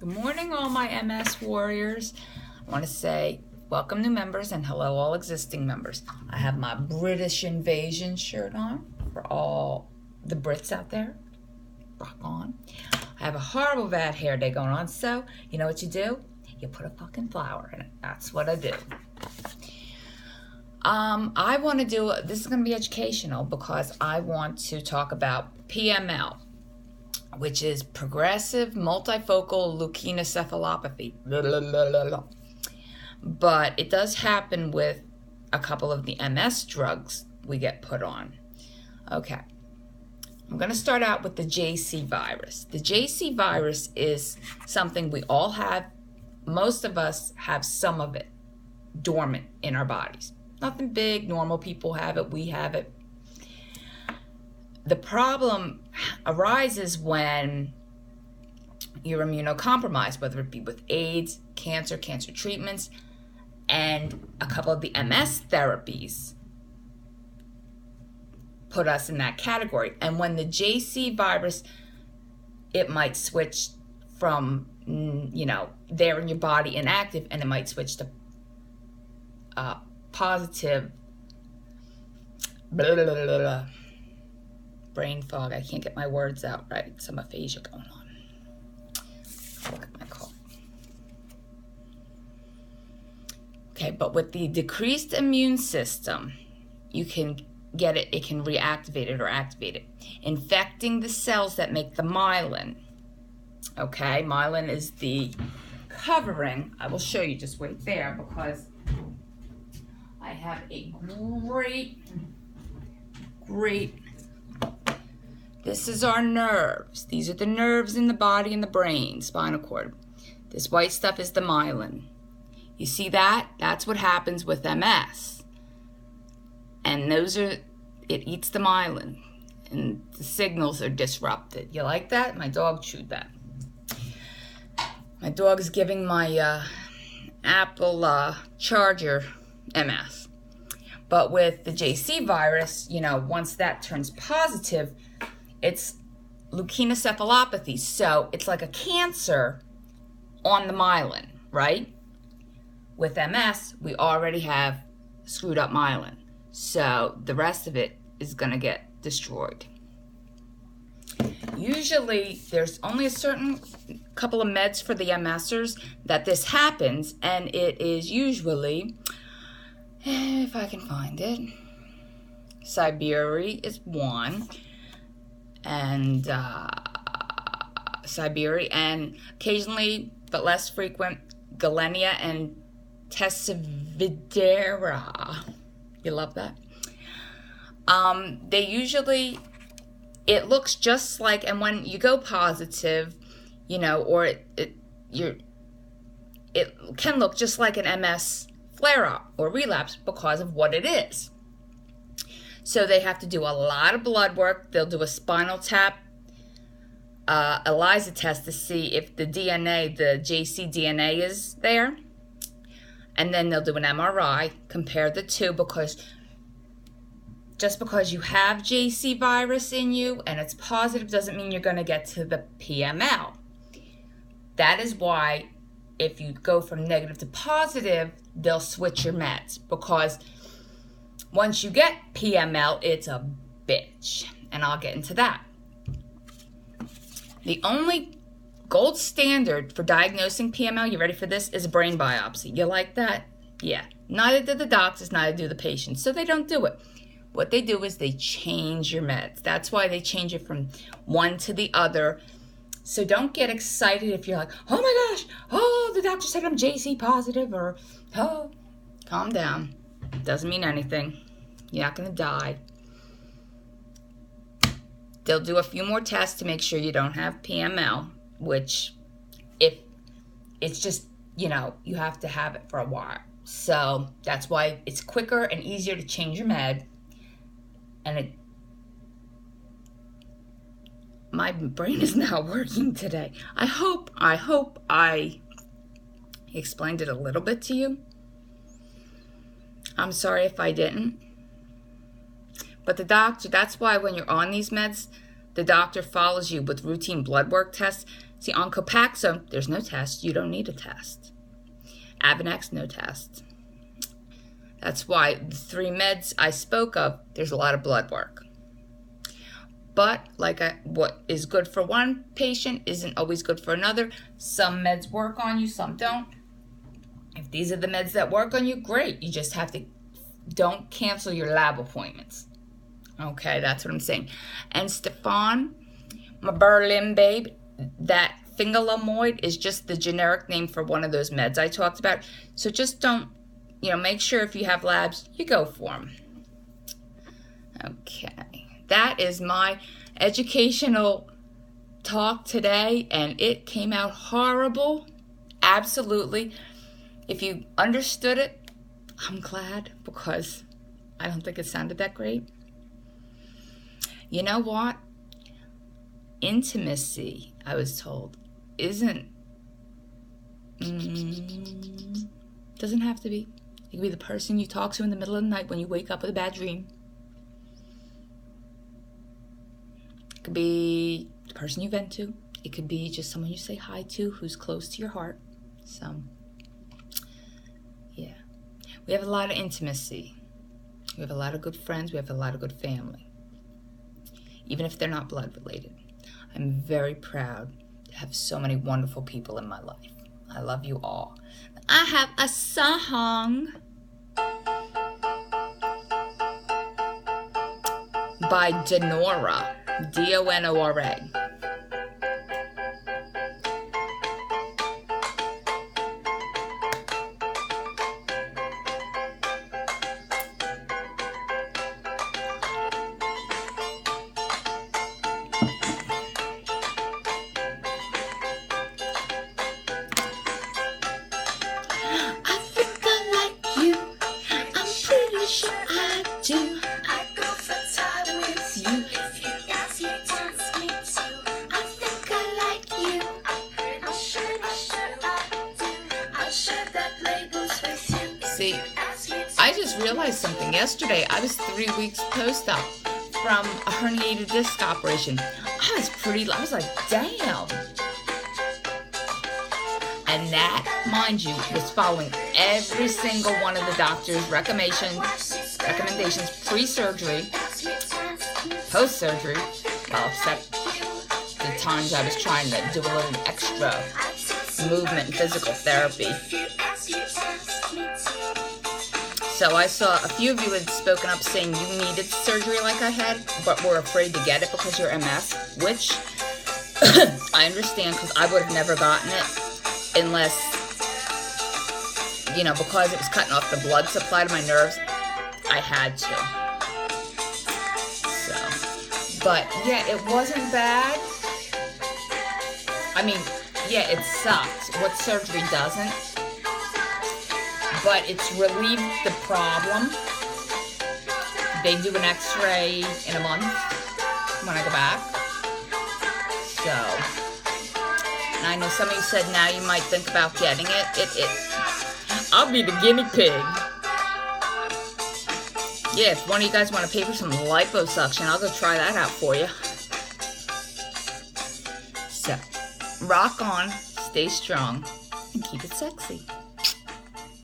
Good morning, all my MS warriors. I want to say welcome new members and hello all existing members. I have my British Invasion shirt on for all the Brits out there. Rock on. I have a horrible bad hair day going on, so you know what you do? You put a fucking flower in it. That's what I do. I want to do, this is going to be educational because I want to talk about PML, which is progressive multifocal leukoencephalopathy. But it does happen with a couple of the MS drugs we get put on. Okay. I'm going to start out with the JC virus. The JC virus is something we all have. Most of us have some of it dormant in our bodies. Nothing big. Normal people have it. We have it. The problem arises when you're immunocompromised, whether it be with AIDS, cancer treatments, and a couple of the MS therapies put us in that category. And when the JC virus, it might switch from, there in your body inactive, and it might switch to positive, brain fog. I can't get my words out right. Some aphasia going on. Look at my cough. Okay, but with the decreased immune system, you can get it. It can reactivate it or activate it, infecting the cells that make the myelin. Okay, myelin is the covering. I will show you. Just wait there because I have a great. This is our nerves. These are the nerves in the body and the brain, spinal cord. This white stuff is the myelin. You see that? That's what happens with MS. And it eats the myelin. And the signals are disrupted. You like that? My dog chewed that. My dog is giving my Apple charger MS. But with the JC virus, once that turns positive, it's leukoencephalopathy. So it's like a cancer on the myelin, right? With MS, we already have screwed up myelin. So the rest of it is going to get destroyed. Usually, there's only a certain couple of meds for the MSers that this happens, and it is usually, if I can find it, Siberi is one, and Siberi, and occasionally, but less frequent, Galenia and Tessividera. You love that? They usually, it looks just like, and when you go positive, or it can look just like an MS flare-up or relapse because of what it is. So they have to do a lot of blood work. They'll do a spinal tap, ELISA test to see if the DNA, the JC DNA is there. And then they'll do an MRI, compare the two, because just because you have JC virus in you and it's positive doesn't mean you're going to get to the PML. That is why if you go from negative to positive, they'll switch your meds, because once you get PML, it's a bitch. And I'll get into that. The only gold standard for diagnosing PML, you ready for this, is a brain biopsy. You like that? Yeah. Neither do the doctors, neither do the patients. So they don't do it. What they do is they change your meds. That's why they change it from one to the other. So don't get excited if you're like, oh my gosh, the doctor said I'm JC positive, or, calm down. Doesn't mean anything. You're not going to die. They'll do a few more tests to make sure you don't have PML, which if it's just, you have to have it for a while. So that's why it's quicker and easier to change your med. And my brain is not working today. I hope I explained it a little bit to you. I'm sorry if I didn't. But the doctor, that's why when you're on these meds, the doctor follows you with routine blood work tests See, on Copaxone, there's no test. You don't need a test. Avonex, no test. That's why the 3 meds I spoke of, there's a lot of blood work. But what is good for one patient isn't always good for another. Some meds work on you, some don't. If these are the meds that work on you, great. You just have to, don't cancel your lab appointments. Okay, that's what I'm saying. And Stefan, my Berlin babe, that fingolimod is just the generic name for one of those meds I talked about. So just don't, make sure if you have labs, you go for them. Okay, that is my educational talk today, and it came out horrible. Absolutely. If you understood it, I'm glad, because I don't think it sounded that great. You know what? Intimacy, I was told, doesn't have to be. It could be the person you talk to in the middle of the night when you wake up with a bad dream. It could be the person you vent to. It could be just someone you say hi to who's close to your heart. So, yeah. We have a lot of intimacy. We have a lot of good friends. We have a lot of good family. Even if they're not blood related. I'm very proud to have so many wonderful people in my life. I love you all. I have a song by Donora, Donora. See, I just realized something. Yesterday, I was 3 weeks post-op from a herniated disc operation. I was like, damn. And that, mind you, was following every single one of the doctor's recommendations pre-surgery, post-surgery, well, except the times I was trying to do a little extra movement and physical therapy. So I saw a few of you had spoken up saying you needed surgery like I had, but were afraid to get it because you're MS, which I understand, because I would have never gotten it unless, because it was cutting off the blood supply to my nerves, I had to. So, but yeah, it wasn't bad. I mean, yeah, it sucks. What surgery doesn't? But it's relieved the problem. They do an x-ray in a month when I go back. So, and I know some of you said now you might think about getting it. I'll be the guinea pig. Yeah, if one of you guys want to pay for some liposuction, I'll go try that out for you. So, rock on, stay strong, and keep it sexy.